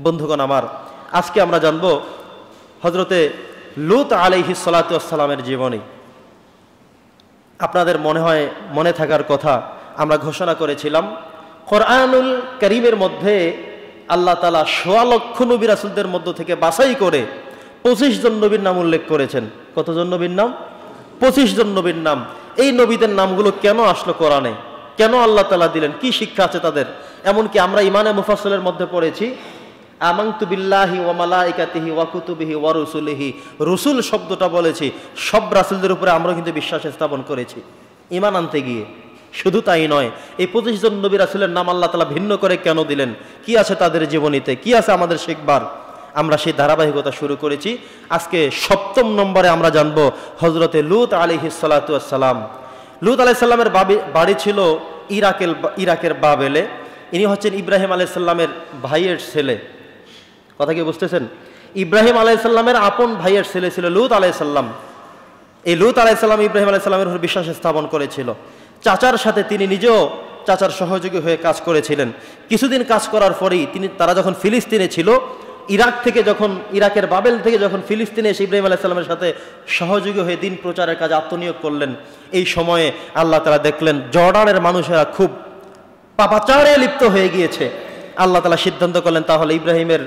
বন্ধুগণ আমার, আজকে আমরা জানব হযরতে লূত আলাইহিস সালাতু ওয়াস সালামের জীবনী। আপনাদের মনে থাকার কথা, আমরা ঘোষণা করেছিলাম কোরআনুল কারীমের মধ্যে আল্লাহ তাআলা ১৬ লক্ষ নবী রাসূলদের মধ্য থেকে বাছাই করে ২৫ জন নবীর নাম উল্লেখ করেছেন। কতজন নবীর নাম? ২৫ জন নবীর নাম। এই নবীদের নামগুলো কেন আসলো কোরআনে, কেন আল্লাহ তাআলা দিলেন, কি শিক্ষা আছে তাদের? এমনকি আমরা ইমানে মুফাসসলের মধ্যে পড়েছি আমানতু বিল্লাহি ওয়া মালাইকাতিহি ওয়া কুতুবিহি ওয়া রুসুলিহি। রসুল শব্দটা বলেছি, সব রাসূলদের উপরে আমরা কিন্তু বিশ্বাস স্থাপন করেছি ঈমান আনতে গিয়ে। শুধু তাই নয়, এই ২৫ জন নবী রাসূলের নাম আল্লাহ তাআলা ভিন্ন করে কেন দিলেন, কি আছে তাদের জীবনীতে, কি আছে আমাদের শিখবার, আমরা সেই ধারাবাহিকতা শুরু করেছি। আজকে ৭ম নম্বরে আমরা জানবো হযরতে লূত আলাইহিস সালাতু ওয়াস সালাম। লূত আলাইহিস সালামের বাড়ি ছিল ইরাকের বাবেলে। ইনি হচ্ছেন ইব্রাহিম আলাইহিস সালামের ভাইয়ের ছেলে। কথা কি বুঝতেছেন? ইব্রাহিম আলাইহিস সালামের আপন ভাইয়ের ছেলে ছিল লূত আলাইহিস সালাম। এই লূত আলাইহিস সালাম ইব্রাহিম আলাইহিস সালামের উপর বিশ্বাস স্থাপন করেছিল। চাচার সাথে তিনি নিজেও চাচার সহযোগী হয়ে কাজ করেছিলেন। কিছুদিন কাজ করার পরেই তারা যখন ফিলিস্তিনে ছিল, ইরাকের বাবেল থেকে যখন ফিলিস্তিনে এসে ইব্রাহিম আলাইহিস সালামের সাথে সহযোগী হয়ে দিন প্রচারের কাজে আত্মনিয়োগ করলেন, এই সময়ে আল্লাহ তাআলা দেখলেন জর্ডানের মানুষেরা খুব পাপাচারে লিপ্ত হয়ে গিয়েছে। আল্লাহ তাআলা সিদ্ধান্ত করলেন তাহলে ইব্রাহিমের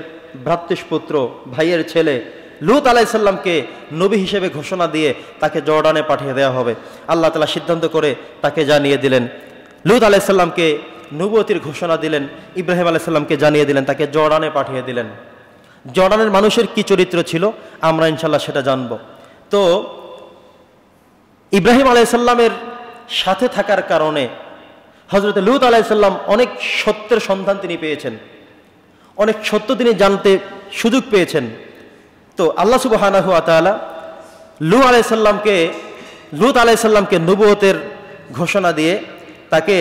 ভ্রাতৃষ্পুত্র ভাইয়ের ছেলে লূত আলাইহিস সালামকে নবী হিসেবে ঘোষণা দিয়ে তাকে জর্ডানে পাঠিয়ে দেওয়া হবে। আল্লাহ তাআলা সিদ্ধান্ত করে তাকে জানিয়ে দিলেন, লূত আলাইহিস সালামকে নবুয়তির ঘোষণা দিলেন, ইব্রাহিম আলাইহিস সালামকে জানিয়ে দিলেন, তাকে জর্ডানে পাঠিয়ে দিলেন। জর্ডানের মানুষের কি চরিত্র ছিল আমরা ইনশাআল্লাহ সেটা জানব। তো ইব্রাহিম আলাইহিস সালামের সাথে থাকার কারণে হযরত লূত আলাইহিস সালাম অনেক সত্যের সন্ধান তিনি পেয়েছেন, অনেক সত্য তিনি জানতে সুযোগ পেয়েছেন। তো আল্লাহ সুবহানাহু ওয়া তাআলা লূত আলাইহিস সালামকে নবুয়তের ঘোষণা দিয়ে তাকে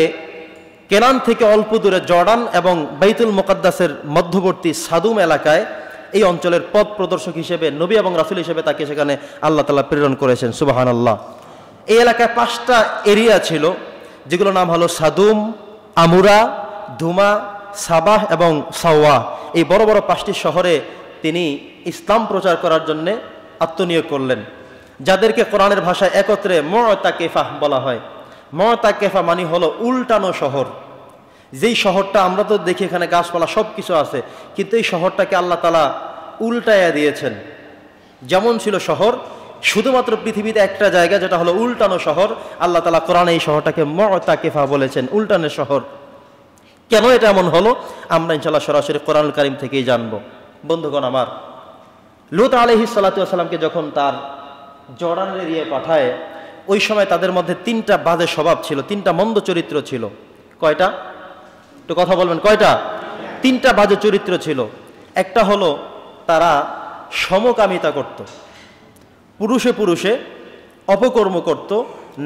কেনান থেকে অল্প দূরে জর্ডান এবং বাইতুল মুকাদ্দাসের মধ্যবর্তী সাদুম এলাকায় এই অঞ্চলের পথ প্রদর্শক হিসেবে, নবী এবং রাসূল হিসেবে তাকে সেখানে আল্লাহ তাআলা প্রেরণ করেছেন। সুবহানাল্লাহ। এই এলাকায় 5টা এরিয়া ছিল, যেগুলোর নাম হলো সাদুম, আমুরা, ধুমা, সাবাহ এবং সাওয়া। এই বড় বড় 5টি শহরে তিনি ইসলাম প্রচার করার জন্য আত্মনিয়োগ করলেন, যাদেরকে কোরআনের ভাষায় একত্রে মুতাকিফা বলা হয়। মুতাকিফা মানে হলো উল্টানো শহর। যেই শহরটা আমরা তো দেখি এখানে গাছপালা সব কিছু আছে, কিন্তু এই শহরটাকে আল্লাহ তাআলা উল্টায়া দিয়েছেন। যেমন ছিল শহর, শুধুমাত্র পৃথিবীতে একটা জায়গা যেটা হলো উল্টানো শহর, আল্লাহ তাআলা কোরআনে এই শহরটাকে মুতাকিফা বলেছেন, উল্টানো শহর। কেন এটা এমন হলো আমরা ইনশাআল্লাহ সরাসরি কোরআনুল কারীম থেকেই জানব। বন্ধুগণ আমার, লূত আলাইহিস সালাতু ওয়াস সালামকে যখন তার জর্ডানের এরিয়ায় পাঠায়, ওই সময় তাদের মধ্যে 3টা বাজে স্বভাব ছিল, 3টা মন্দ চরিত্র ছিল। কয়টা? একটু কথা বলবেন, কয়টা? 3টা বাজে চরিত্র ছিল। একটা হলো তারা সমকামিতা করত, পুরুষে পুরুষে অপকর্ম করত,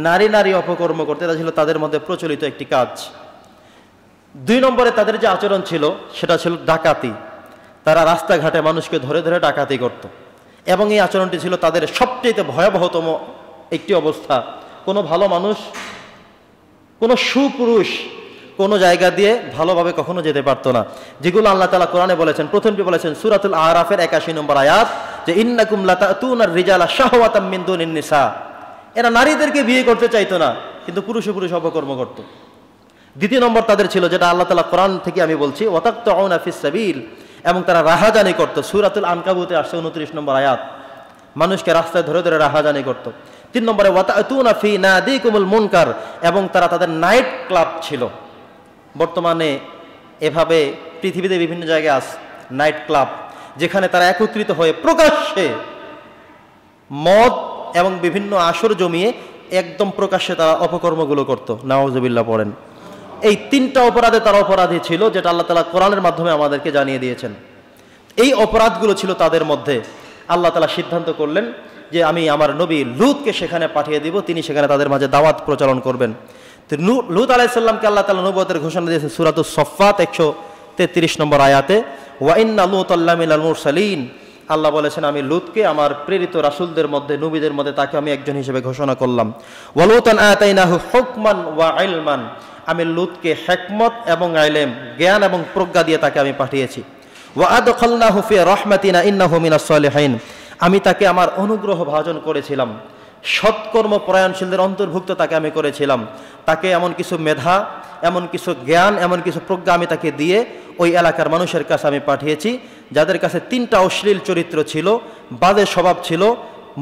নারী নারী অপকর্ম করত। এটা ছিল তাদের মধ্যে প্রচলিত একটি কাজ। 2 নম্বরে তাদের যে আচরণ ছিল সেটা ছিল ডাকাতি। তারা রাস্তাঘাটে মানুষকে ধরে ধরে ডাকাতি করত, এবং এই আচরণটি ছিল তাদের সবচেয়ে ভয়াবহতম একটি অবস্থা। কোনো ভালো মানুষ, কোনো সুপুরুষ কোনো জায়গা দিয়ে ভালোভাবে কখনো যেতে পারতো না, যেগুলো আল্লাহ তাআলা কোরআনে বলেছেন। প্রথমটি বলেছেন সূরাতুল আরাফের 81 নম্বর আয়াত, যে ইন্নাকুম লাতাতুনার রিজালা শাহওয়াতাম মিন দুনিন নিসা। এরা নারীদেরকে বিয়ে করতে চাইতো না, কিন্তু পুরুষে পুরুষ অপকর্ম করত। 2 নম্বর তাদের ছিল, যেটা আল্লাহ তাআলা কোরআন থেকে আমি বলছি, ওয়াতাকতাউনা ফিস সাবিল, এবং তারা রাহাজানি করত। সূরাতুল আনকাবুতে আসছে 29 নম্বর আয়াত, মানুষকে রাস্তায় ধরে ধরে রাহাজানি করত। 3 নম্বরে ওয়াতাতুনা ফি নাদিকুমুল মুনকার, এবং তারা তাদের নাইট ক্লাব ছিল। বর্তমানে এভাবে পৃথিবীতে বিভিন্ন জায়গায় আছে নাইট ক্লাব, যেখানে তারা একত্রিত হয়ে প্রকাশ্যে মদ এবং বিভিন্ন আসর জমিয়ে একদম প্রকাশ্যে তারা অপকর্মগুলো করত। নাউজুবিল্লাহ পড়েন। এই 3টা অপরাধে তারা অপরাধী ছিল, যেটা আল্লাহ তাআলা কোরআনের মাধ্যমে আমাদেরকে জানিয়ে দিয়েছেন। এই অপরাধগুলো ছিল তাদের মধ্যে। আল্লাহ তাআলা সিদ্ধান্ত করলেন যে আমি আমার নবী লূতকে সেখানে পাঠিয়ে দিব, তিনি সেখানে তাদের মাঝে দাওয়াত প্রচারণ করবেন। তো লূত আলাইহিস সালামকে আল্লাহ তাআলা নবুয়তের ঘোষণা দিয়েছেন সূরাতুস সফফাত 133 নম্বর আয়াতে, ওয়া ইন্না লূতাল্লা মিনাল মুরসালিন। আল্লাহ বলেছেন আমি লূতকে আমার প্রেরিত রাসূলদের মধ্যে, নবীদের মধ্যে তাকে আমি একজন হিসেবে ঘোষণা করলাম। ওয়া লূতান আতাইনাহু হুকমান ওয়া ইলমান, আমি লূতকে হিকমত এবং ইলম, জ্ঞান এবং প্রজ্ঞা দিয়ে তাকে আমি পাঠিয়েছি। ওয়া আদখালনাহু ফি রাহমাতিনা ইন্নাহু মিনাস সালিহিন, আমি তাকে আমার অনুগ্রহ ভাজন করেছিলাম, সৎকর্ম পরায়ণশীলদের অন্তর্ভুক্ত তাকে আমি করেছিলাম। তাকে এমন কিছু মেধা, এমন কিছু জ্ঞান, এমন কিছু প্রজ্ঞা আমি তাকে দিয়ে ওই এলাকার মানুষের কাছে আমি পাঠিয়েছি, যাদের কাছে 3টা অশ্লীল চরিত্র ছিল, বাজে স্বভাব ছিল,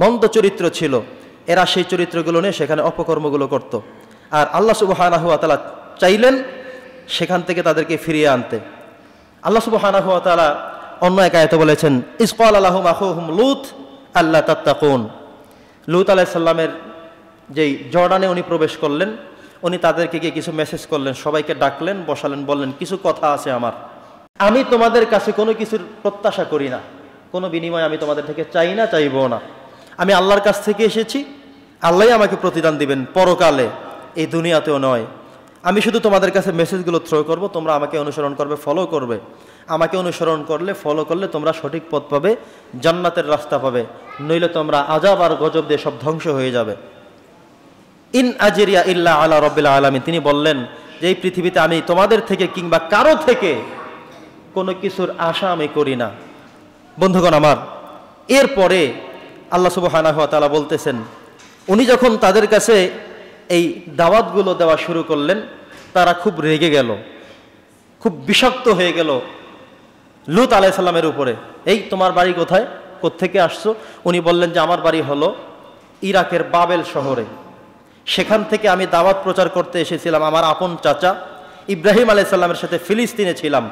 মন্দ চরিত্র ছিল। এরা সেই চরিত্রগুলো নিয়ে সেখানে অপকর্মগুলো করত। আর আল্লাহ সুবহানাহু ওয়া তাআলা চাইলেন সেখান থেকে তাদেরকে ফিরিয়ে আনতে। আল্লাহ সুবহানাহু ওয়া তাআলা অন্য এক আয়াতে বলেছেন, ইজ ক্বালা লাহুম আখুহুম লূত আল্লা তাত্তাকুন। লূত আলাইহিস সালামের যেই জর্ডানে উনি প্রবেশ করলেন, উনি তাদেরকে গিয়ে কিছু মেসেজ করলেন, সবাইকে ডাকলেন, বসালেন, বললেন কিছু কথা আছে আমার, আমি তোমাদের কাছে কোনো কিছুর প্রত্যাশা করি না, কোনো বিনিময় আমি তোমাদের থেকে চাই না, চাইবো না। আমি আল্লাহর কাছ থেকে এসেছি, আল্লাহই আমাকে প্রতিদান দিবেন পরকালে, এই দুনিয়াতেও নয়। আমি শুধু তোমাদের কাছে মেসেজগুলো থ্রো করব, তোমরা আমাকে অনুসরণ করবে, ফলো করবে। আমাকে অনুসরণ করলে, ফলো করলে তোমরা সঠিক পথ পাবে, জান্নাতের রাস্তা পাবে, নইলে তোমরা আযাব আর গজব দিয়ে সব ধ্বংস হয়ে যাবে। ইন আজরিয়া ইল্লা আলা রাব্বিল আলামিন, তিনি বললেন যে এই পৃথিবীতে আমি তোমাদের থেকে কিংবা কারো থেকে কোনো কিছুর আশা আমি করি না। বন্ধুগণ আমার, এরপরে আল্লাহ সুবহানাহু ওয়া তাআলা বলতেছেন, উনি যখন তাদের কাছে এই দাওয়াতগুলো দেওয়া শুরু করলেন, তারা খুব রেগে গেল, খুব বিষাক্ত হয়ে গেল লূত আলাইহিস সালামের উপরে। এই তোমার বাড়ি কোথায়, কোত্থেকে আসছো? উনি বললেন যে আমার বাড়ি হলো ইরাকের বাবেল শহরে, সেখান থেকে আমি দাওয়াত প্রচার করতে এসেছিলাম। আমার আপন চাচা ইব্রাহিম আলাইহিস সালামের সাথে ফিলিস্তিনে ছিলাম,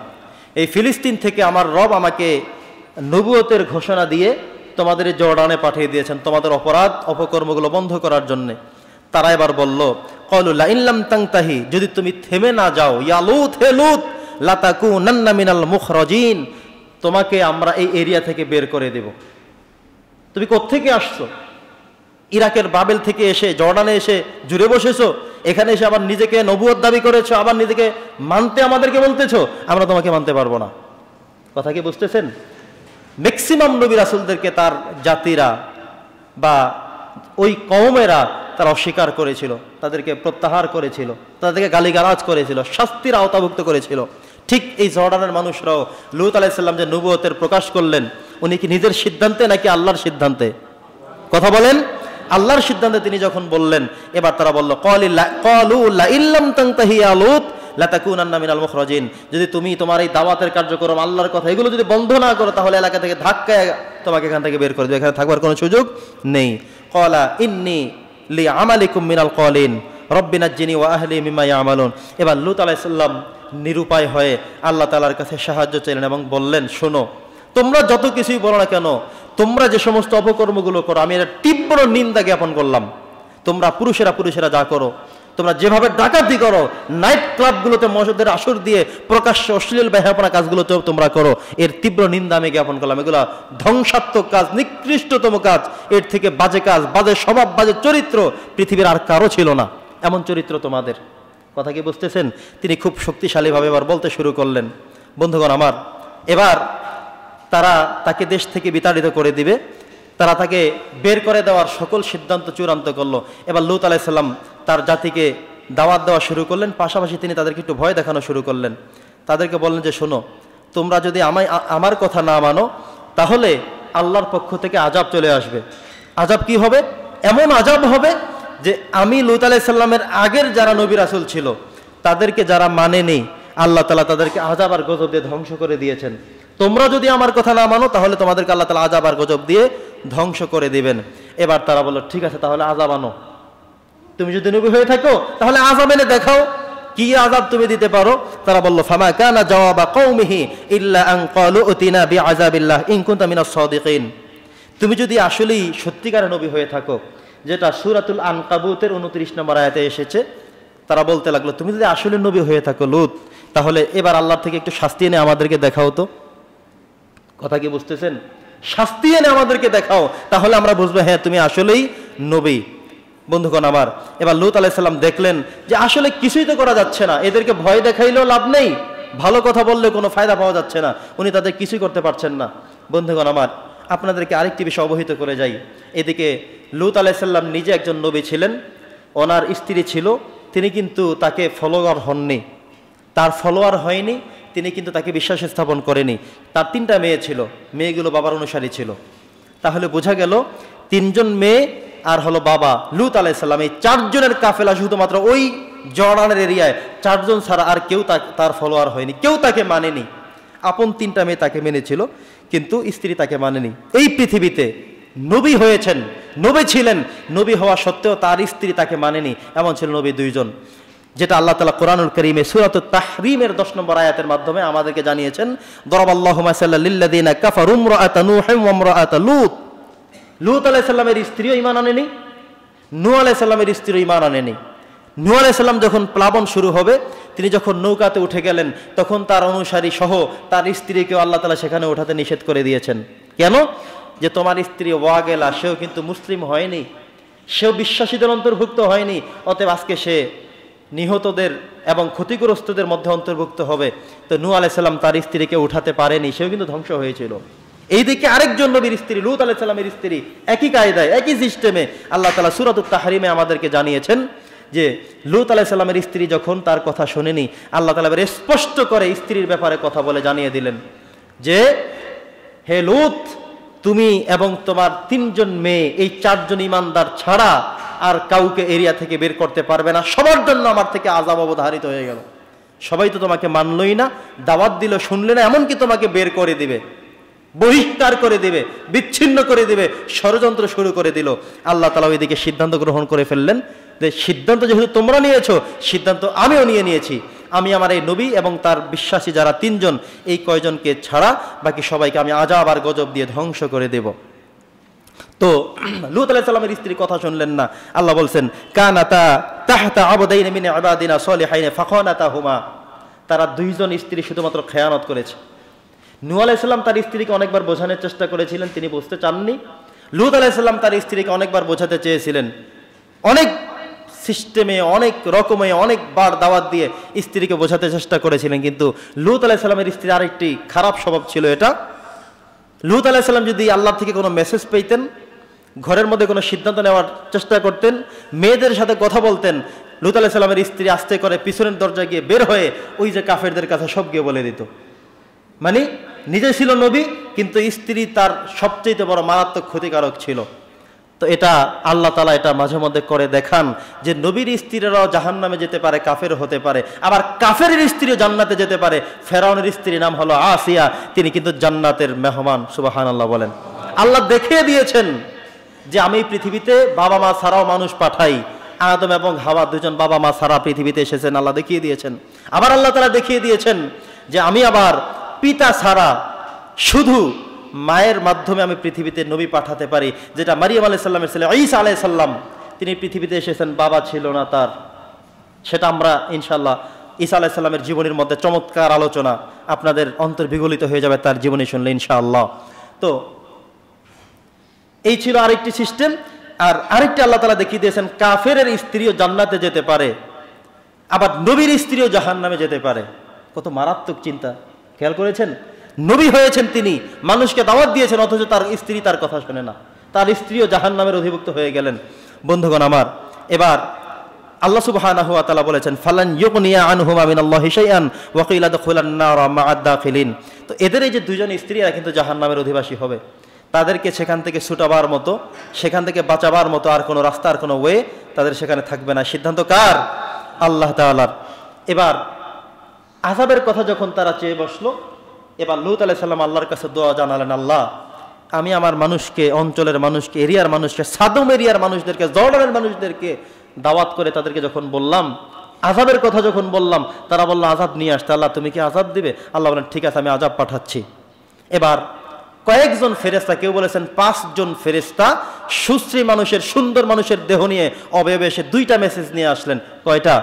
এই ফিলিস্তিন থেকে আমার রব আমাকে নবুয়তের ঘোষণা দিয়ে তোমাদের জর্ডানে পাঠিয়ে দিয়েছেন তোমাদের অপরাধ অপকর্মগুলো বন্ধ করার জন্যে। তারা এবার বলল, ক্বালু লা ইন লাম তানতাহি, যদি তুমি থেমে না যাও, ইয়া লূত, হে লূত, লাতাকুনান্না মিনাল মুখরাজিন, তোমাকে আমরা এই এরিয়া থেকে বের করে দেব। তুমি কোত্থেকে আসছো? ইরাকের বাবেল থেকে এসে জর্ডানে এসে জুড়ে বসেছো, এখানে এসে আবার নিজেকে নবুয়ত দাবি করেছো, আবার নিজেকে মানতে আমাদেরকে বলতেছো, আমরা তোমাকে মানতে পারবো না। কথা কি বুঝতেছেন? ম্যাক্সিমাম নবী রাসূলদেরকে তার জাতিরা বা ওই কওমেরা তারা অস্বীকার করেছিল, তাদেরকে প্রত্যাহার করেছিল, তাদেরকে গালিগালাজ করেছিল, শাস্তির আওতাভুক্ত করেছিল। ঠিক এই জর্ডানের মানুষরাও লূত আলাইহিস সালাম যে নবুয়তের প্রকাশ করলেন, উনি কি নিজের সিদ্ধান্তে নাকি আল্লাহর সিদ্ধান্তে? কথা বলেন। আল্লাহর সিদ্ধান্তে তিনি যখন বললেন, এবার তারা বলল, ক্বালু লা ইন লাম তানতাহি ইয়া লূত লাতাকুনান্না মিনাল মুখরাজিন, যদি তুমি তোমার এই দাওয়াতের কার্যক্রম, আল্লাহর কথা, এগুলো যদি বন্ধ না করো, তাহলে এলাকা থেকে ধাক্কায় তোমাকে এখান থেকে বের করে দেবে, এখানে থাকবার কোনো সুযোগ নেই। ক্বালা ইন্নী লিআমালিকুম মিনাল ক্বালিন রব্বি নাজ্জিনি ওয়া আহলি মিম্মা ইয়ামালুন। এবার লূত আলাইহিস সালাম নিরুপায় হয়ে আল্লাহ তাআলার কাছে সাহায্য চাইলেন এবং বললেন, শোনো, তোমরা যত কিছুই বলো না কেন, তোমরা যে সমস্ত অপকর্মগুলো করো, আমি এর তীব্র নিন্দা জ্ঞাপন করলাম। তোমরা পুরুষেরা যা করো, তোমরা যেভাবে ডাকাতি করো, নাইট ক্লাবগুলোতে মসজিদের আসর দিয়ে প্রকাশ্য অশ্লীল বেহায়াপনা কাজগুলোতেও তোমরা করো, এর তীব্র নিন্দা আমি জ্ঞাপন করলাম। এগুলা ধ্বংসাত্মক কাজ, নিকৃষ্টতম কাজ, এর থেকে বাজে কাজ, বাজে স্বভাব, বাজে চরিত্র পৃথিবীর আর কারো ছিল না, এমন চরিত্র তোমাদের। কথা কি বুঝতেছেন? তিনি খুব শক্তিশালীভাবে এবার বলতে শুরু করলেন। বন্ধুগণ আমার, এবার তারা তাকে দেশ থেকে বিতাড়িত করে দিবে, তারা তাকে বের করে দেওয়ার সকল সিদ্ধান্ত চূড়ান্ত করলো। এবার লূত আলাইহিস সালাম তার জাতিকে দাওয়াত দেওয়া শুরু করলেন, পাশাপাশি তিনি তাদেরকে একটু ভয় দেখানো শুরু করলেন। তাদেরকে বললেন যে, শোনো, তোমরা যদি আমার কথা না মানো, তাহলে আল্লাহর পক্ষ থেকে আযাব চলে আসবে। আযাব কি হবে? এমন আযাব হবে যে আমি লূত আলাইহিস সালামের আগের যারা নবী রাসূল ছিল, তাদেরকে যারা মানেনি, আল্লাহ তাআলা তাদেরকে আযাব আর গজব দিয়ে ধ্বংস করে দিয়েছেন। তোমরা যদি আমার কথা না মানো, তাহলে তোমাদেরকে আল্লাহ তাআলা আযাব আর গজব দিয়ে ধ্বংস করে দিবেন। এবার তারা বলল, ঠিক আছে, তাহলে আযাব আনো। তুমি যদি নবী হয়ে থাকো, তাহলে আযাব এনে দেখাও, কি আযাব তুমি দিতে পারো। তারা বলল, ফামা কানা জাওয়াবা কওমিহি ইল্লা আন ক্বালু উতিনা বিআযাবিল্লাহ ইন কুনতা মিনাস সাদিকিন। তুমি যদি আসলেই সত্যিকারের নবী হয়ে থাকো, যেটা সূরাতুল আনকাবুতের 29 নম্বর আয়াতে এসেছে, তারা বলতে লাগলো, তুমি যদি আসলে নবী হয়ে থাকো লূত, তাহলে এবার আল্লাহর থেকে একটু শাস্তি এনে আমাদেরকে দেখাও তো। কথা কি বুঝতেছেন? শাস্তি এনে আমাদেরকে দেখাও, তাহলে আমরা বুঝবো হ্যাঁ তুমি আসলেই নবী। বন্ধুগণ আমার, এবার লূত আলাইহিস সালাম দেখলেন যে আসলে কিছুই তো করা যাচ্ছে না, এদেরকে ভয় দেখাইলেও লাভ নেই, ভালো কথা বললে কোনো ফায়দা পাওয়া যাচ্ছে না, উনি তাদের কিছুই করতে পারছেন না। বন্ধুগণ আমার, আপনাদেরকে আরেকটি বিষয় অবহিত করে যাই। এদিকে লূত আলাইহিস সালাম নিজে একজন নবী ছিলেন, ওনার স্ত্রী ছিল, তিনি কিন্তু তাকে ফলোয়ার হননি, তার ফলোয়ার হয়নি, তিনি কিন্তু তাকে বিশ্বাস স্থাপন করেনি। তার 3টা মেয়ে ছিল, মেয়েগুলো বাবার অনুসারী ছিল। তাহলে বোঝা গেল 3জন মেয়ে আর হলো বাবা লূত আলাইহিস সালাম, এই 4 জনের কাফেলা শুধুমাত্র ওই জর্ডানের এরিয়ায় 4 জন ছাড়া আর কেউ তার ফলোয়ার হয়নি, কেউ তাকে মানেনি। আপন 3টা মেয়ে তাকে মেনেছিল, কিন্তু স্ত্রী তাকে মানেনি। এই পৃথিবীতে নবী হয়েছেন, নবী ছিলেন, নবী হওয়া সত্ত্বেও তার স্ত্রী তাকে মানেনি, এমন ছিল নবী 2 জন। যেটা আল্লাহ তাআলা কোরআনুল কারীমে সূরাতুত তাহরীমের 10 নম্বর আয়াতের মাধ্যমে আমাদেরকে জানিয়েছেন, দরাবাল্লাহু মাসাল্লাল লিল্লাযিনা কাফারু ইমরাআতা নূহ ওয়া ইমরাআতা লূত। লূত আলাইহিস সালামের স্ত্রীও ঈমান আনেনি, নূহ আলাইহিস সালামের স্ত্রীও ঈমান আনেনি। নূহ আলাইহিস সালাম যখন প্লাবন শুরু হবে, তিনি যখন নৌকাতে উঠে গেলেন, তখন তার অনুসারী সহ তার স্ত্রীকেও আল্লাহ তাআলা সেখানে ওঠাতে নিষেধ করে দিয়েছেন। কেন? যে তোমার স্ত্রী ওয়াগেলা, সেও কিন্তু মুসলিম হয়নি, সেও বিশ্বাসীদের অন্তর্ভুক্ত হয়নি, অতএব আজকে সে নিহতদের এবং ক্ষতিগ্রস্তদের মধ্যে অন্তর্ভুক্ত হবে। তো নূহ আলাইহিস সালাম তার স্ত্রীকে উঠাতে পারেনি, সেও কিন্তু ধ্বংস হয়েছিল। এইদিকে আরেকজন নবীর স্ত্রী লূত আলাইহিস সালামের স্ত্রী একই কায়দায়, একই সিস্টেমে আল্লাহ তাআলা সূরাতুত তাহরীমে আমাদেরকে জানিয়েছেন যে লূত আলাইহিস সালামের স্ত্রী যখন তার কথা শোনেনি, আল্লাহ তাআলা স্পষ্ট করে স্ত্রীর ব্যাপারে কথা বলে জানিয়ে দিলেন যে হে লূত, তুমি এবং তোমার 3 জন মেয়ে, এই 4 জন ঈমানদার ছাড়া আর কাউকে এরিয়া থেকে বের করতে পারবে না। সবার জন্য আমার থেকে আযাব অবধারিত হয়ে গেল। সবাই তো তোমাকে মানলই না, দাওয়াত দিল শুনলে না, এমনকি তোমাকে বের করে দিবে, বহিষ্কার করে দিবে, বিচ্ছিন্ন করে দিবে, ষড়যন্ত্র শুরু করে দিল। আল্লাহ তাআলা ওইদিকে সিদ্ধান্ত গ্রহণ করে ফেললেন যে সিদ্ধান্ত যেহেতু তোমরা নিয়েছো, সিদ্ধান্ত আমিও নিয়ে নিয়েছি। আমি আমার এই নবী এবং তার বিশ্বাসী যারা 3 জন, এই কয়জনকে ছাড়া বাকি সবাইকে আমি আযাব আর গজব দিয়ে ধ্বংস করে দেব। তো লূত আলাইহিস সালামের স্ত্রী কথা শুনলেন না। আল্লাহ বলছেন, কানাতা তাহতা আবদাইন মিন ইবাদিনা সলিহাইন ফাখানাতাহুমা। তারা 2 জন স্ত্রী শুধুমাত্র খেয়ানত করেছে। নূহ আলাইহিস সালাম তার স্ত্রীকে অনেকবার বোঝানোর চেষ্টা করেছিলেন, তিনি বুঝতে চাননি। লূত আলাইহিস সালাম তার স্ত্রীকে অনেকবার বোঝাতে চেয়েছিলেন, অনেক সিস্টেমে, অনেক রকমে, অনেকবার দাওয়াত দিয়ে স্ত্রীকে বোঝাতে চেষ্টা করেছিলেন। কিন্তু লূত আলাইহিস সালামের স্ত্রীর আরেকটি খারাপ স্বভাব ছিল এটা। লূত আলাইহিস সালাম যদি আল্লাহ থেকে কোনো মেসেজ পেতেন, ঘরের মধ্যে কোনো সিদ্ধান্ত নেওয়ার চেষ্টা করতেন, মেয়েদের সাথে কথা বলতেন, লূত আলাইহিস সালামের স্ত্রী আস্তে করে পিছনের দরজা গিয়ে বের হয়ে ওই যে কাফেরদের কাছে সব গিয়ে বলে দিত। মানে নিজে ছিল নবী, কিন্তু স্ত্রী তার সবচেয়ে বড় মারাত্মক ক্ষতিকারক ছিল। তো এটা আল্লাহ তাআলা এটা মাঝে মধ্যে করে দেখান যে নবীর স্ত্রীরাও জাহান্নামে যেতে পারে, কাফের হতে পারে, আবার কাফেরের স্ত্রীও জান্নাতে যেতে পারে। ফেরাউনের স্ত্রীর নাম হলো আসিয়া, তিনি কিন্তু জান্নাতের মেহমান। সুবহানাল্লাহ বলেন। আল্লাহ দেখিয়ে দিয়েছেন যে আমি পৃথিবীতে বাবা মা ছাড়াও মানুষ পাঠাই। আদম এবং হাওয়া 2 জন বাবা মা ছাড়া পৃথিবীতে এসেছেন, আল্লাহ দেখিয়ে দিয়েছেন। আবার আল্লাহ তাআলা দেখিয়ে দিয়েছেন যে আমি আবার পিতা ছাড়া শুধু মায়ের মাধ্যমে আমি পৃথিবীতে নবী পাঠাতে পারি। যেটা মারিয়াম আলাইহিস সালামের ছেলে ঈসা আলাইহিস সালাম, তিনি পৃথিবীতে এসেছেন, বাবা ছিল না তার। সেটা আমরা ইনশাআল্লাহ ঈসা আলাইহিস সালামের জীবনের মধ্যে চমৎকার আলোচনা, আপনাদের অন্তর বিগলিত হয়ে যাবে তার জীবনী শুনলে ইনশাআল্লাহ। তো এই ছিল আরেকটি সিস্টেম। আর আরেকটি আল্লাহ তাআলা দেখিয়ে দিয়েছেন কাফেরের স্ত্রীও জান্নাতে যেতে পারে, আবার নবীর স্ত্রীও জাহান্নামে যেতে পারে। কত মারাত্মক চিন্তা, খেয়াল করেছেন? নবী হয়েছেন তিনি, মানুষকে দাওয়াত দিয়েছেন, অথচ তার স্ত্রী তার কথা শোনে না, তার স্ত্রীও জাহান্নামের অধিভুক্ত হয়ে গেলেন। বন্ধুগণ আমার, এবার আল্লাহ সুবহানাহু ওয়া তাআলা বলেছেন, ফালান ইউগনিয়া আনহুমা মিনাল্লাহি শাইআন ওয়া কিলা দুখুলান নারা মা'আদ দাখিলিন। তো এদের এই যে 2 জন স্ত্রী, এরা কিন্তু জাহান্নামের অধিবাসী হবে। তাদেরকে সেখান থেকে ছুটাবার মতো, সেখান থেকে বাঁচাবার মতো আর কোনো রাস্তা, আর কোনো ওয়ে তাদের সেখানে থাকবে না। সিদ্ধান্ত কার? আল্লাহ তাআলার। এবার আযাবের কথা যখন তারা চেয়ে বসলো, এবার লূত আলাইহিস সালাম আল্লাহর কাছে দোয়া জানালেন, আল্লাহ আমি আমার মানুষকে, অঞ্চলের মানুষকে, এরিয়ার মানুষকে, সাদম এরিয়ার মানুষদেরকে, জর্ডানের মানুষদেরকে দাওয়াত করে তাদেরকে যখন বললাম, আযাবের কথা যখন বললাম, তারা বলল আযাব নিয়ে আসতে। আল্লাহ তুমি কি আযাব দিবে? আল্লাহ বলেন ঠিক আছে, আমি আযাব পাঠাচ্ছি। এবার কয়েকজন ফেরেশতা, কেউ বলেছেন 5 জন ফেরেশতা সুশ্রী মানুষের, সুন্দর মানুষের দেহ নিয়ে অবয়বে এসে 2টা মেসেজ নিয়ে আসলেন। কয়টা?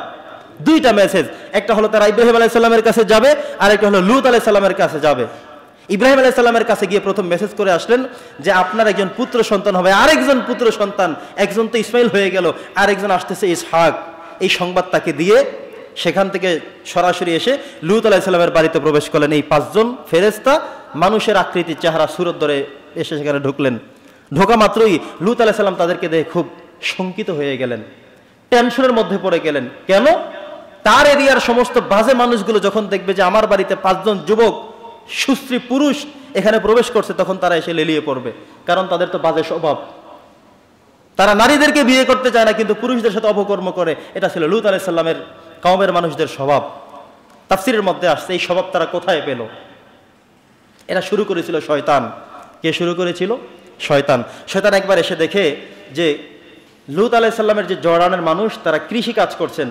2টা মেসেজ। একটা হলো তারা ইব্রাহিম আলাইহিস সালামের কাছে যাবে, আর একটা হলো লূত আলাইহিস সালামের কাছে যাবে। ইব্রাহিম আলাইহিস সালামের কাছে গিয়ে প্রথম মেসেজ করে আসলেন যে আপনার একজন পুত্র সন্তান হবে, আরেকজন পুত্র সন্তান, একজন তো ইসমাইল হয়ে গেল, আরেকজন আসতেছে ইসহাক। এই সংবাদ তাকে দিয়ে সেখান থেকে সরাসরি এসে লূত আলাইহিস সালামের বাড়িতে প্রবেশ করলেন। এই 5 জন ফেরেশতা মানুষের আকৃতি, চেহারা, সুরত ধরে এসে সেখানে ঢুকলেন। ঢোকা মাত্রই লূত আলাইহিস সালাম তাদেরকে দেখে খুব শঙ্কিত হয়ে গেলেন, টেনশনের মধ্যে পড়ে গেলেন। কেন? তার এরিয়ার সমস্ত বাজে মানুষগুলো যখন দেখবে যে আমার বাড়িতে 5 জন যুবক সুস্ত্রী পুরুষ এখানে প্রবেশ করছে, তখন তারা এসে লেলিয়ে পড়বে, কারণ তাদের তো বাজে স্বভাব। তারা নারীদেরকে বিয়ে করতে চায় না, কিন্তু পুরুষদের সাথে অপকর্ম করে। এটা ছিল লূত আলাইহিস সালামের কওমের মানুষদের স্বভাব। তাফসীরের মধ্যে আসছে এই স্বভাব তারা কোথায় পেল? এটা শুরু করেছিল শয়তান। কে শুরু করেছিল? শয়তান। শয়তান একবার এসে দেখে যে লূত আলাইহিস সালামের যে জর্ডানের মানুষ তারা কৃষি কাজ করছেন,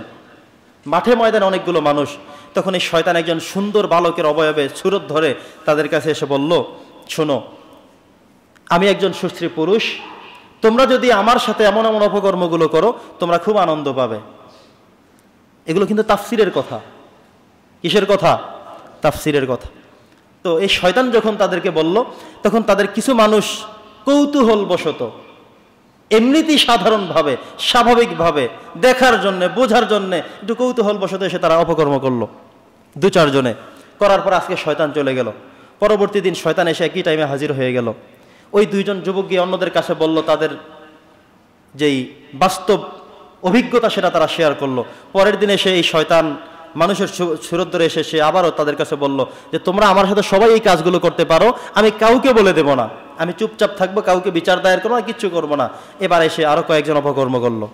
মাঠে ময়দানে অনেকগুলো মানুষ। তখন এই শয়তান একজন সুন্দর বালকের অবয়বে সুরত ধরে তাদের কাছে এসে বলল, শোনো, আমি একজন সুস্ত্রী পুরুষ, তোমরা যদি আমার সাথে এমন এমন অপকর্মগুলো করো তোমরা খুব আনন্দ পাবে। এগুলো কিন্তু তাফসীরের কথা। কিসের কথা? তাফসীরের কথা। তো এই শয়তান যখন তাদেরকে বলল, তখন তাদের কিছু মানুষ কৌতূহল বশত এমনিতেই সাধারণভাবে স্বাভাবিকভাবে দেখার জন্যে বোঝার জন্যে একটু কৌতূহল বশত এসে তারা অপকর্ম করলো 2-4 জনে। করার পর আজকে শয়তান চলে গেল। পরবর্তী দিন শয়তান এসে একই টাইমে হাজির হয়ে গেল। ওই 2 জন যুবক গিয়ে অন্যদের কাছে বলল, তাদের যেই বাস্তব অভিজ্ঞতা সেটা তারা শেয়ার করলো। পরের দিনে এসে এই শয়তান মানুষের সুরত ধরে এসে সে আবারও তাদের কাছে বলল যে তোমরা আমার সাথে সবাই এই কাজগুলো করতে পারো, আমি কাউকে বলে দেব না, আমি চুপচাপ থাকবো, কাউকে বিচার দায়ের করবো না, কিচ্ছু করবো না। এবার এসে আরো কয়েকজন অপকর্ম করলো।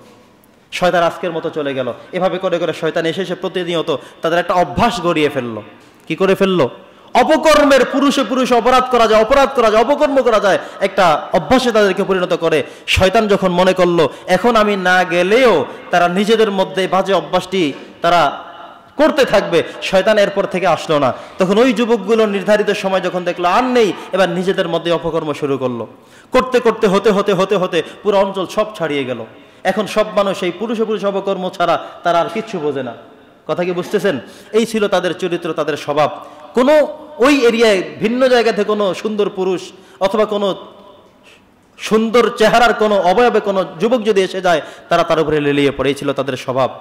শয়তান আজকের মতো চলে গেল। এভাবে করে করে শয়তান এসে এসে প্রতিনিয়ত তাদের একটা অভ্যাস গড়িয়ে ফেললো। কি করে ফেললো? অপকর্মের, পুরুষে পুরুষে অপরাধ করা যায়, অপকর্ম করা যায়, একটা অভ্যাসে তাদেরকে পরিণত করে। শয়তান যখন মনে করলো এখন আমি না গেলেও তারা নিজেদের মধ্যে বাজে অভ্যাসটি তারা করতে থাকবে, শয়তান এরপর থেকে আসলো না। তখন ওই যুবকগুলো নির্ধারিত সময় যখন দেখলো আর নেই, এবার নিজেদের মধ্যে অপকর্ম শুরু করলো। করতে করতে হতে হতে পুরো অঞ্চল সব ছাড়িয়ে গেল। এখন সব মানুষ এই পুরুষে পুরুষ অপকর্ম ছাড়া তারা আর কিচ্ছু বোঝে না। কথা কি বুঝতেছেন? এই ছিল তাদের চরিত্র, তাদের স্বভাব। কোনো ওই এরিয়ায় ভিন্ন জায়গা থেকে কোনো সুন্দর পুরুষ অথবা কোনো সুন্দর চেহারার কোনো অবয়বে কোনো যুবক যদি এসে যায়, তারা তার উপরে লেলিয়ে পড়ে। এই ছিল তাদের স্বভাব।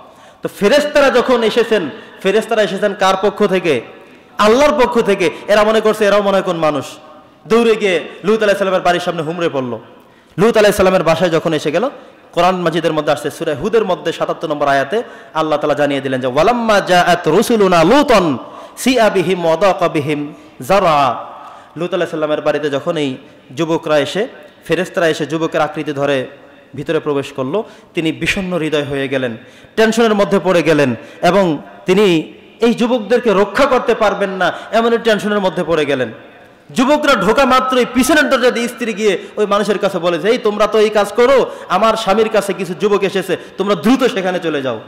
তো ফেরেশতারা যখন এসেছেন, ফেরেশতারা এসেছেন কার পক্ষ থেকে? আল্লাহর পক্ষ থেকে। এরা মনে করছে এরাও মনে হয় কোন মানুষ। দৌড়ে গিয়ে লূত আলাইহিস সালামের বাড়ির সামনে হুমড়ে পড়লো। লূত আলাইহিস সালামের বাসায় যখন এসে গেল, কোরআন মাজিদের মধ্যে আসছে সূরা হুদের মধ্যে ৭৭ নম্বর আয়াতে আল্লাহ তাআলা জানিয়ে দিলেন যে ওয়ালাম্মা জাআত রুসুলুনা লূতান সিআ বিহিম ওয়া দাকা বিহিম যারা। লূত আলাইহিস সালামের বাড়িতে যখন এই যুবকরা এসে, ফেরেশতারা এসে যুবকের আকৃতি ধরে ভিতরে প্রবেশ করলো, তিনি বিষণ্ণ হৃদয় হয়ে গেলেন, টেনশনের মধ্যে পড়ে গেলেন, এবং তিনি এই যুবকদেরকে রক্ষা করতে পারবেন না এমন টেনশনের মধ্যে পড়ে গেলেন। যুবকরা ঢোকা মাত্রই পিছনের দরজা দিয়ে স্ত্রী গিয়ে ওই মানুষের কাছে বলে যে এই তোমরা তো এই কাজ করো, আমার স্বামীর কাছে কিছু যুবক এসেছে, তোমরা দ্রুত সেখানে চলে যাও।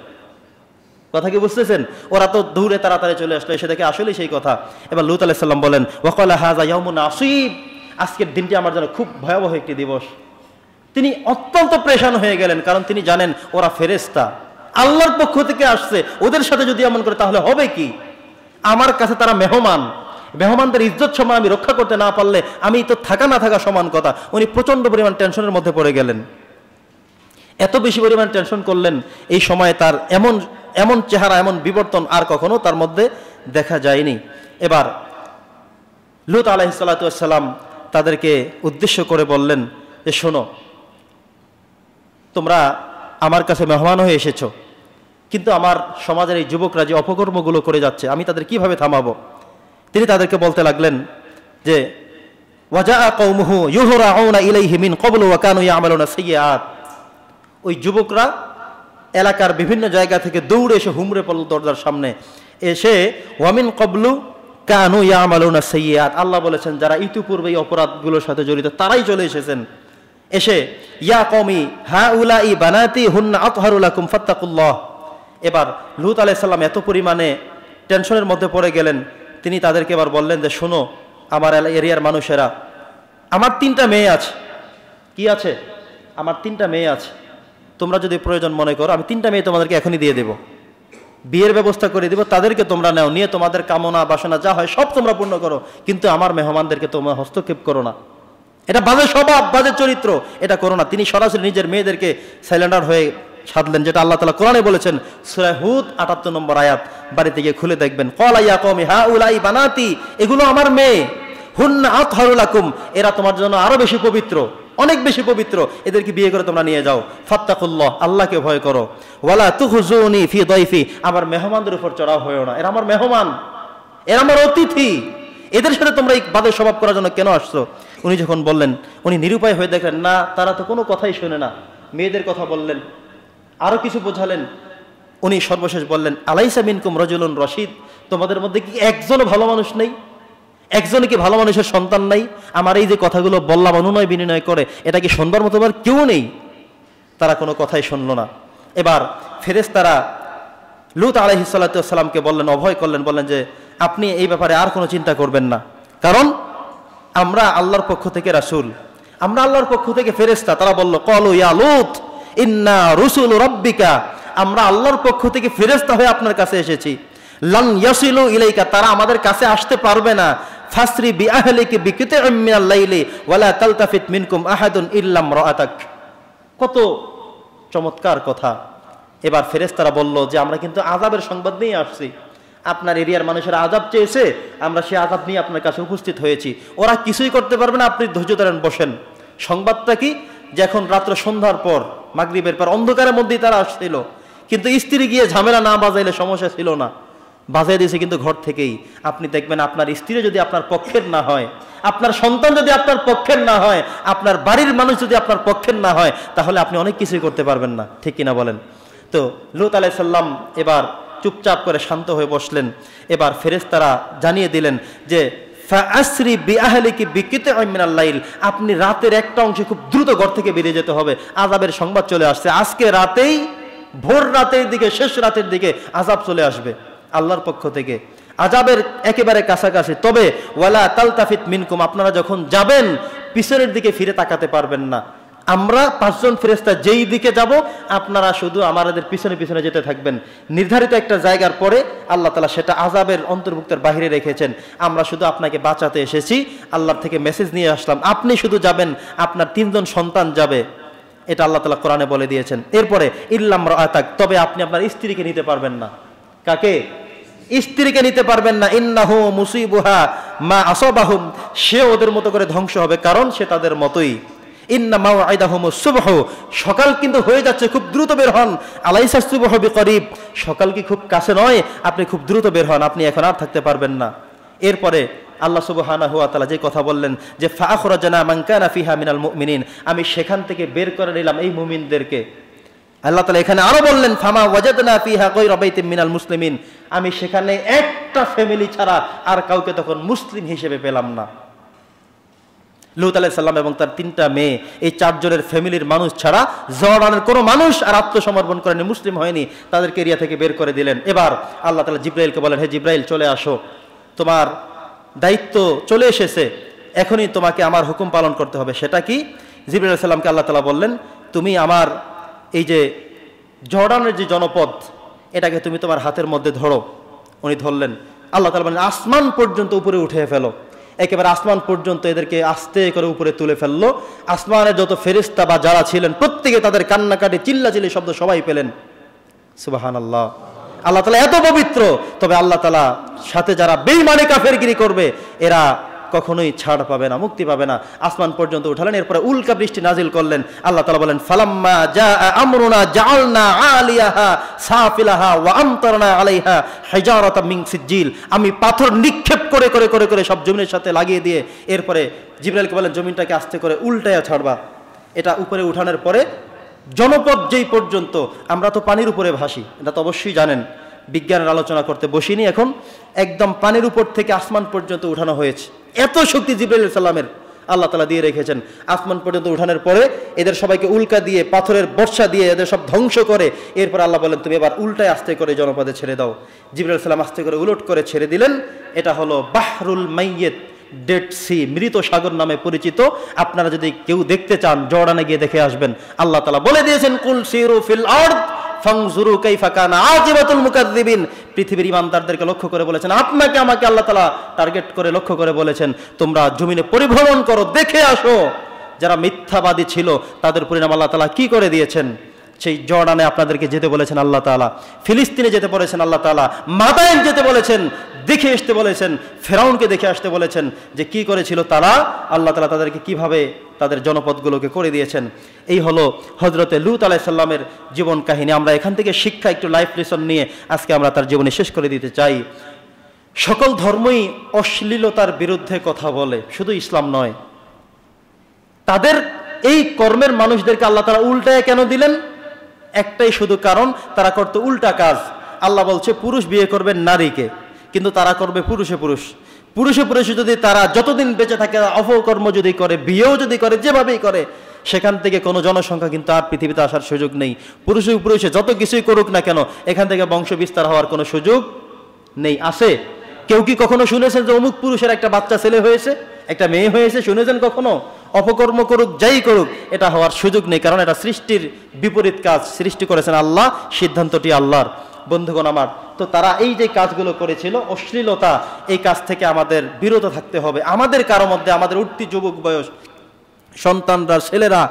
কথা কি বুঝতেছেন? ওরা তো দৌড়ে তাড়াতাড়ি চলে আসলো, এসে দেখে আসলেই সেই কথা। এবার লূত আলাইহিস সালাম বলেন ওয়াকালা হাযা ইয়াউমুন আসীব, আজকের দিনটি আমার জন্য খুব ভয়াবহ একটি দিবস। তিনি অত্যন্ত প্রেশান হয়ে গেলেন, কারণ তিনি জানেন ওরা ফেরেশতা, আল্লাহর পক্ষ থেকে আসছে, ওদের সাথে যদি এমন করে তাহলে হবে কি? আমার কাছে তারা মেহমান, মেহমানদের ইজ্জত সম্মান আমি রক্ষা করতে না পারলে আমি তো থাকা না থাকা সমান কথা। উনি প্রচন্ড পরিমাণ টেনশনের মধ্যে পড়ে গেলেন। এত বেশি পরিমাণ টেনশন করলেন, এই সময় তার এমন চেহারা, এমন বিবর্তন আর কখনো তার মধ্যে দেখা যায়নি। এবার লূত আলাইহিস সালাতু ওয়াস সালাম তাদেরকে উদ্দেশ্য করে বললেন যে শোনো, তোমরা আমার কাছে মেহমান হয়ে এসেছো, কিন্তু আমার সমাজের এই যুবকরা যে অপকর্মগুলো করে যাচ্ছে আমি তাদের কিভাবে থামাবো? তিনি তাদেরকে বলতে লাগলেন যে ওয়াজাআ কওমুহু ইউহরাউনা ইলাইহি মিন ক্বাবলু ওয়া কানু ইয়ামালুনা সাইয়্যাত। ওই যুবকরা এলাকার বিভিন্ন জায়গা থেকে দৌড়ে এসে হুমড়ে পড়ল দরজার সামনে, এসে ওয়া মিন ক্বাবলু কানু ইয়ামালুনা সাইয়্যাত, আল্লাহ বলেছেন যারা ইতিপূর্বে এই অপরাধগুলোর সাথে জড়িত তারাই চলে এসেছেন। এসে ইয়া কওমি হাউলাই বানাতি হুন্না আতহারু লাকুম ফাত্তাকুল্লাহ। এবার লূত আলাইহিস সালাম এত পরিমাণে টেনশনের মধ্যে পড়ে গেলেন, তিনি তাদেরকে এবার বললেন যে শোনো আমার এরিয়ার মানুষেরা, আমার 3টা মেয়ে আছে। কি আছে? আমার 3টা মেয়ে আছে। তোমরা যদি প্রয়োজন মনে করো আমি 3টা মেয়ে তোমাদেরকে এখনই দিয়ে দেব, বিয়ের ব্যবস্থা করে দিব, তাদেরকে তোমরা নাও, নিয়ে তোমাদের কামনা বাসনা যা হয় সব তোমরা পূর্ণ করো, কিন্তু আমার মেহমানদেরকে তোমরা হস্তক্ষেপ করো না। এটা বাজে স্বভাব, বাজে চরিত্র, এটা করো না। তিনি সরাসরি নিজের মেয়েদেরকে সাইলেন্ডার হয়ে সাধলেন, যেটা আল্লাহ তাআলা কোরআনে বলেছেন সূরা হুদ 78 নম্বর আয়াত, বাড়িতে গিয়ে খুলে দেখবেন। ক্বালা ইয়া কওমি হাউলাই বানাতি, এগুলো আমার মেয়ে, হুন্না আতহারু লাকুম, এরা তোমার জন্য আরো বেশি পবিত্র। অনেক বেশি পবিত্র, এদেরকে বিয়ে করে তোমরা নিয়ে যাও। ফাত্তাকুল্লাহ, আল্লাহকে ভয় করো। ওয়ালা তুখজুনি ফি দাইফি, আমার মেহমানদের উপর চড়াও হয়েও না, এরা আমার মেহমান, এরা আমার অতিথি, এদের সাথে তোমরা এই বাদের স্বভাব করার জন্য কেন আসছো? উনি যখন বললেন, উনি নিরুপায় হয়ে দেখলেন না তারা তো কোনো কথাই শোনে না, মেয়েদের কথা বললেন, আরো কিছু বোঝালেন। উনি সর্বশেষ বললেন, আলাইসা মিনকুম রাজুলুন রশিদ, তোমাদের মধ্যে কি একজনও ভালো মানুষ নেই? একজনে কি ভালো মানুষের সন্তান নাই? আমার এই যে কথাগুলো বললাম অনুনয় বিনিময় করে, এটা কি শুনবার মতো আর কেউ নেই? তারা কোনো কথাই শুনল না। এবার ফেরেশতারা লূত আলাইহিস সালাতু ওয়াস সালামকে বললেন, অভয় করলেন, বললেন যে আপনি এই ব্যাপারে আর কোনো চিন্তা করবেন না, কারণ আমরা আল্লাহর পক্ষ থেকে রাসূল, আমরা আল্লাহর পক্ষ থেকে ফেরেশতা। তারা বলল, ক্বালু ইয়া লূত ইন্না রুসুল রাব্বিকা, আমরা আল্লাহর পক্ষ থেকে ফেরেশতা হয়ে আপনার কাছে এসেছি। লান ইয়াসিলু ইলাইকা, তারা আমাদের কাছে আসতে পারবে না। ফাসরি বিআহলিকি বিকিতইম মিনাল লাইলি ওয়ালা তালতাফিত মিনকুম আহাদুন ইল্লা ইমরাআতাক। কত চমৎকার কথা। এবার ফেরেশতারা বলল যে আমরা কিন্তু আযাবের সংবাদ নিয়ে আসছি, আপনার এরিয়ার মানুষের আযাব চেয়েছে, আমরা সেই আযাব নিয়ে আপনার কাছে উপস্থিত হয়েছি। ওরা কিছুই করতে পারবে না, আপনি ধৈর্য ধরেন, বসেন। সংবাদটা কি? যে এখন রাত্র সন্ধ্যার পর, মাগরিবের পর, অন্ধকারের মধ্যেই তারা আসছিল, কিন্তু স্ত্রী গিয়ে ঝামেলা না বাজাইলে সমস্যা ছিল না, বাজাই দিয়েছে কিন্তু ঘর থেকেই। আপনি দেখবেন আপনার স্ত্রী যদি আপনার পক্ষের না হয়, আপনার সন্তান যদি আপনার পক্ষের না হয়, আপনার বাড়ির মানুষ যদি আপনার পক্ষের না হয়, তাহলে আপনি অনেক কিছুই করতে পারবেন না, ঠিক কিনা বলেন? তো লূত আলাইহিস সালাম এবার চুপচাপ করে শান্ত হয়ে বসলেন। এবার ফেরেশতারা জানিয়ে দিলেন যে ফাআসরি বিআহলিকি বিকিতইম মিনাল লাইল, আপনি রাতের একটা অংশে খুব দ্রুত ঘর থেকে বেরিয়ে যেতে হবে, আযাবের সংবাদ চলে আসছে। আজকে রাতেই, ভোর রাতের দিকে, শেষ রাতের দিকে আযাব চলে আসবে আল্লাহর পক্ষ থেকে, আযাবের একেবারে কাছাকাছি। তবে ওয়ালা তালতাফিত মিনকুম, আপনারা যখন যাবেন পিছনের দিকে ফিরে তাকাতে পারবেন না। আমরা 5 জন ফেরেশতা যেই দিকে যাব, আপনারা শুধু আমাদের পিছনে পিছনে যেতে থাকবেন। নির্ধারিত একটা জায়গার পরে আল্লাহ তাআলা সেটা আযাবের অন্তর্ভুক্তের বাইরে রেখেছেন। আমরা শুধু আপনাকে বাঁচাতে এসেছি, আল্লাহর থেকে মেসেজ নিয়ে আসলাম, আপনি শুধু যাবেন, আপনার 3 জন সন্তান যাবে, এটা আল্লাহ তাআলা কোরআনে বলে দিয়েছেন। এরপরে ইল্লা ইমরাআতাক, তবে আপনি আপনার স্ত্রীকে নিতে পারবেন না। কাকে? স্ত্রীকে নিতে পারবেন না। ইন্নাহু মুসিবুহা মা আসাবাহুম, সে ওদের মতো করে ধ্বংস হবে, কারণ সে তাদের মতোই। ইন্না মাওআইদাহুমুস সুবহ, সকাল কিন্তু হয়ে যাচ্ছে, খুব দ্রুত বের হন। আলাইসা সুবহু বিকরিব, সকাল কি খুব কাছে নয়? আপনি খুব দ্রুত বের হন, আপনি এখন আর থাকতে পারবেন না। এরপরে আল্লাহ সুবহানাহু ওয়া তাআলা যে কথা বললেন যে ফাআখরাজনা মান কানা ফিহা মিনাল মুমিনিন, আমি সেখান থেকে বের করে নিলাম এই মুমিনদেরকে। আল্লাহ তাআলা এখানে আরো বললেন ফামা ওয়াজাদনা ফিহা গায়রা বাইতিন মিনাল মুসলিমিন, আমি সেখানে একটা ফ্যামিলি ছাড়া আর কাউকে তখন মুসলিম হিসেবে পেলাম না। লূত আলাইহিস সালাম এবং তার 3টা মেয়ে, এই 4 জনের ফ্যামিলির মানুষ ছাড়া জর্ডানের কোনো মানুষ আর আত্মসমর্পণ করেনি, মুসলিম হয়নি, তাদেরকে এরিয়া থেকে বের করে দিলেন। এবার আল্লাহ তাআলা জিব্রাইলকে বলেন, হে জিব্রাইল চলে আসো, তোমার দায়িত্ব চলে এসেছে, এখনই তোমাকে আমার হুকুম পালন করতে হবে। সেটা কি? জিব্রাইল আলাইহিস সালামকে আল্লাহ তাআলা বললেন, তুমি আমার এই যে জর্ডানের যে জনপদ, এটাকে তুমি তোমার হাতের মধ্যে ধরো। উনি ধরলেন। আল্লাহ তাআলা বলেন, আসমান পর্যন্ত উপরে উঠে ফেলো, একেবারে আসমান পর্যন্ত এদেরকে আস্তে করে উপরে তুলে ফেললো। আসমানের যত ফেরেশতা বা যারা ছিলেন প্রত্যেকে তাদের কান্নাকাটি, চিল্লাচিল্লি শব্দ সবাই পেলেন। সুবহানাল্লাহ। আল্লাহ তাআলা এত পবিত্র, তবে আল্লাহ তাআলা সাথে যারা বেঈমানি কাফেরগিরি করবে এরা কখনোই ছাড় পাবে না, মুক্তি পাবে না। আসমান পর্যন্ত উঠালেন, এরপরে উল্কা বৃষ্টি নাজিল করলেন। আল্লাহ তাআলা বলেন, ফালাম্মা জাআ আমরুনা জাআলনা আলিয়াহা সাফিলাহা ওয়া আমতারনা আলাইহা হিজারাতাম মিন সিজিল, আমি পাথর নিক্ষেপ করে করে করে করে সব জমিনের সাথে লাগিয়ে দিয়ে এরপরে জিবরাইলকে বলেন, জমিনটাকে আস্তে করে উল্টায়া ছাড়বা। এটা উপরে উঠানোর পরে জনপদ যেই পর্যন্ত, আমরা তো পানির উপরে ভাসি, এটা তো অবশ্যই জানেন, বিজ্ঞানের আলোচনা করতে বসিনি এখন, একদম পানির উপর থেকে আসমান পর্যন্ত উঠানো হয়েছে। এত শক্তি জিবরাইল আলাইহিস সালামের আল্লাহ তাআলা দিয়ে রেখেছেন। আসমান পর্যন্ত উঠানোর পরে এদের সবাইকে উল্কা দিয়ে, পাথরের বর্ষা দিয়ে এদের সব ধ্বংস করে এরপর আল্লাহ বলেন, তুমি এবার উল্টায় আস্তে করে জনপদে ছেড়ে দাও। জিবরাইল আলাইহিস সালাম আস্তে করে উলট করে ছেড়ে দিলেন। এটা হলো বাহরুল মাইয়িত, ডেড সি, মৃত সাগর নামে পরিচিত। আপনারা যদি কেউ দেখতে চান জর্ডানে গিয়ে দেখে আসবেন। আল্লাহ তাআলা বলে দিয়েছেন, কুল সিরু ফিল আরদ ফানজুরু কাইফা কানা আকিবাতুল মুকাজ্জিবিন, পৃথিবীর ইমানদারদেরকে লক্ষ্য করে বলেছেন, আপনাকে আমাকে আল্লাহ তাআলা টার্গেট করে লক্ষ্য করে বলেছেন, তোমরা জমিনে পরিভ্রমণ করো, দেখে আসো যারা মিথ্যাবাদী ছিল তাদের পরিণাম আল্লাহ তাআলা কি করে দিয়েছেন। সেই জর্ডানে আপনাদেরকে যেতে বলেছেন আল্লাহ তাআলা, ফিলিস্তিনে যেতে বলেছেন আল্লাহ তাআলা, মাদায়েন যেতে বলেছেন, দেখে আসতে বলেছেন, ফেরাউনকে দেখে আসতে বলেছেন যে কি করেছিল তারা, আল্লাহ তাআলা তাদেরকে কিভাবে তাদের জনপদগুলোকে করে দিয়েছেন। এই হলো হযরতে লূত আলাইহিস সালামের জীবন কাহিনী। আমরা এখান থেকে শিক্ষা, একটু লাইফ লেসন নিয়ে আজকে আমরা তার জীবনী শেষ করে দিতে চাই। সকল ধর্মই অশ্লীলতার বিরুদ্ধে কথা বলে, শুধু ইসলাম নয়। তাদের এই কর্মের মানুষদেরকে আল্লাহ তাআলা উল্টায় কেন দিলেন? একটাই শুধু কারণ, তারা করতে উল্টা কাজ। আল্লাহ বলছে পুরুষ বিয়ে করবে নারীকে, কিন্তু তারা করবে পুরুষে পুরুষ। পুরুষে পুরুষে যদি তারা যতদিন বেঁচে থাকে অপকর্ম যদি করে, বিয়েও যদি করে, যেভাবেই করে, সেখান থেকে কোনো জনসংখ্যা কিন্তু আর পৃথিবীতে আসার সুযোগ নেই। পুরুষে পুরুষে যত কিছুই করুক না কেন, এখান থেকে বংশ বিস্তার হওয়ার কোনো সুযোগ নেই। আছে কেউ কি কখনো শুনেছেন যে অমুক পুরুষের একটা বাচ্চা ছেলে হয়েছে, একটা মেয়ে হয়েছে? শুনেছেন কখনো? অপকর্ম করুক, যাই করুক, এটা হওয়ার সুযোগ নেই, কারণ এটা সৃষ্টির বিপরীত কাজ। সৃষ্টি করেছেন আল্লাহ, সিদ্ধান্তটি আল্লাহর। বন্ধুগণ আমার, তো তারা এই যে কাজগুলো করেছিল, অশ্লীলতা, এই কাজ থেকে আমাদের বিরত থাকতে হবে। আমাদের কারো মধ্যে, আমাদের উঠতি যুবক বয়স সন্তানরা, ছেলেরা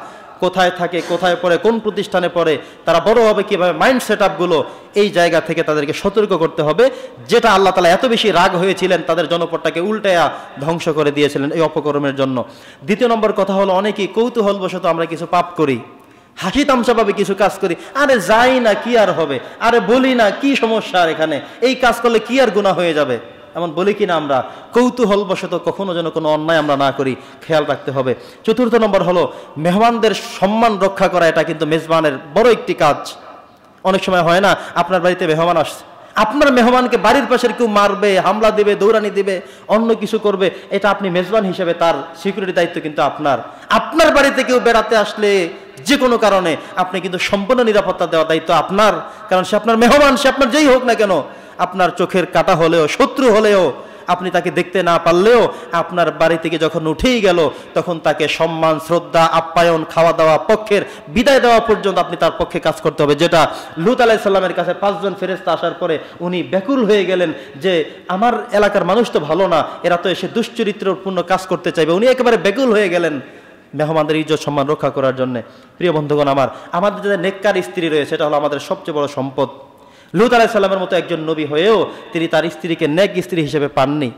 কোথায় থাকে, কোথায় পড়ে, কোন প্রতিষ্ঠানে পড়ে, তারা বড় হবে কিভাবে, মাইন্ড সেট আপগুলো, এই জায়গা থেকে তাদেরকে সতর্ক করতে হবে। যেটা আল্লাহ তাআলা এত বেশি রাগ হয়েছিলেন, তাদের জনপদটাকে উল্টায়া ধ্বংস করে দিয়েছিলেন এই অপকর্মের জন্য। দ্বিতীয় নম্বর কথা হলো, অনেকেই কৌতূহলবশত আমরা কিছু পাপ করি, হাসি তামসাভাবে কিছু কাজ করি। আরে যাই না, কি আর হবে, আরে বলি না, কি সমস্যা আর এখানে, এই কাজ করলে কি আর গুনাহ হয়ে যাবে, এমন বলি কিনা আমরা? কৌতূহলবশত কখনো যেন কোনো অন্যায় আমরা না করি, খেয়াল রাখতে হবে। চতুর্থ নম্বর হলো, মেহমানদের সম্মান রক্ষা করা। এটা কিন্তু মেজবানের বড় একটি কাজ। অনেক সময় হয় না, আপনার বাড়িতে মেহমান আসছে, আপনার মেহমানকে বাড়ির পাশের কেউ মারবে, হামলা দিবে, দৌড়ানি দিবে, অন্য কিছু করবে, এটা আপনি মেজবান হিসেবে তার সিকিউরিটি দায়িত্ব কিন্তু আপনার। আপনার বাড়িতে কেউ বেড়াতে আসলে যে কোনো কারণে আপনি কিন্তু সম্পূর্ণ নিরাপত্তা দেওয়ার দায়িত্ব আপনার, কারণ সে আপনার মেহমান, সে আপনার যেই হোক না কেন, আপনার চোখের কাটা হলেও, শত্রু হলেও, আপনি তাকে দেখতে না পারলেও, আপনার বাড়ি থেকে যখন উঠেই গেল, তখন তাকে সম্মান, শ্রদ্ধা, আপ্যায়ন, খাওয়া দাওয়া, পক্ষের বিদায় দেওয়া পর্যন্ত আপনি তার পক্ষে কাজ করতে হবে। যেটা লূত আলাইহিস সালামের কাছে 5 জন ফেরেশতা আসার পরে উনি ব্যাকুল হয়ে গেলেন যে আমার এলাকার মানুষ তো ভালো না, এরা তো এসে দুশ্চরিত্রপূর্ণ কাজ করতে চাইবে। উনি একেবারে ব্যাকুল হয়ে গেলেন মেহমানদের ইজ্জত সম্মান রক্ষা করার জন্য। প্রিয় বন্ধুগণ আমার, আমাদের যে নেককার স্ত্রী রয়েছে, এটা হলো আমাদের সবচেয়ে বড় সম্পদ। লূত আলাইহিস সালামের মতো একজন নবী হয়েও তিনি তার স্ত্রীকে নেক স্ত্রী হিসেবে পাননি।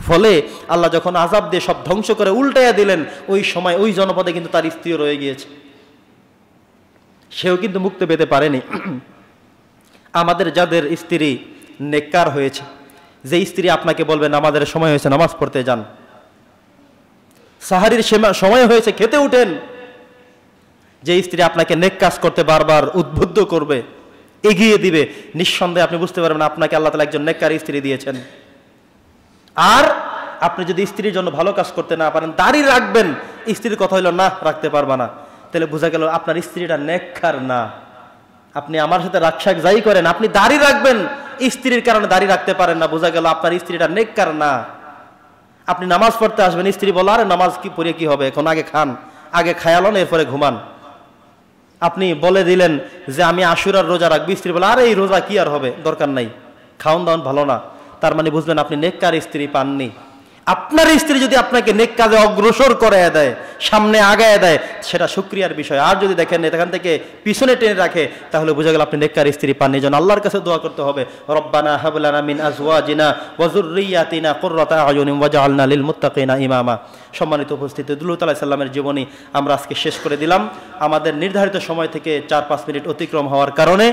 ফলে আল্লাহ যখন আযাব দিয়ে সব ধ্বংস করে উল্টাইয়া দিলেন, ওই সময় ওই জনপদে কিন্তু তার স্ত্রীও রয়ে গিয়েছে, সেও কিন্তু মুক্তি পেতে পারেনি। আমাদের যাদের স্ত্রী নেককার হয়েছে, যে স্ত্রী আপনাকে বলবে নামাজের সময় হয়েছে, নামাজ পড়তে যান, সাহারির সময় হয়েছে, খেতে উঠেন, যে স্ত্রী আপনাকে নেক কাজ করতে বারবার উদ্বুদ্ধ করবে, এগিয়ে দিবে, নিঃসন্দেহে আপনি বুঝতে পারবেন আপনাকে আল্লাহ তাআলা একজন নেককার স্ত্রী দিয়েছেন। আর আপনি যদি স্ত্রীর জন্য ভালো কাজ করতে না পারেন, দাড়ি রাখবেন, স্ত্রীর কথা হইল না রাখতে পারবা না, তাহলে বোঝা গেল আপনার স্ত্রীটা নেককার না। আপনি আমার সাথে রাক্ষসাক যাই করেন, আপনি দাড়ি রাখবেন, স্ত্রীর কারণে দাড়ি রাখতে পারেন না, বোঝা গেল আপনার স্ত্রীটা নেককার না। আপনি নামাজ পড়তে আসবেন, স্ত্রী বলো আরে নামাজ কি পড়ে কি হবে, এখন আগে খান, আগে খায়ালন, এরপরে ঘুমান। আপনি বলে দিলেন যে আমি আশুরার রোজা রাখবি, স্ত্রী বলে আরে এই রোজা কি আর হবে, দরকার নাই, খাওন দাওয়ান ভালো না, তার মানে বুঝলেন আপনি নেককার স্ত্রী পাননি। আপনার স্ত্রী যদি আপনাকে নেক কাজে অগ্রসর করে দেয়, সামনে আগায় দেয়, সেটা শুকরিয়ার বিষয়। আর যদি দেখেন এখান থেকে পিছনে টেনে রাখে, তাহলে বোঝা গেল আপনি নেককার স্ত্রী পাননি। যেন আল্লাহর কাছে দোয়া করতে হবে, রব্বানা হাব লানা মিন আজওয়াজিনা ওয়া যুররিয়াতিনা কুররাতা আয়ুনিন ওয়াজআলনা লিল মুত্তাকিনা ইমামা। সম্মানিত উপস্থিতি, লূত আলাইহিস সালামের জীবনী আমরা আজকে শেষ করে দিলাম। আমাদের নির্ধারিত সময় থেকে 4-5 মিনিট অতিক্রম হওয়ার কারণে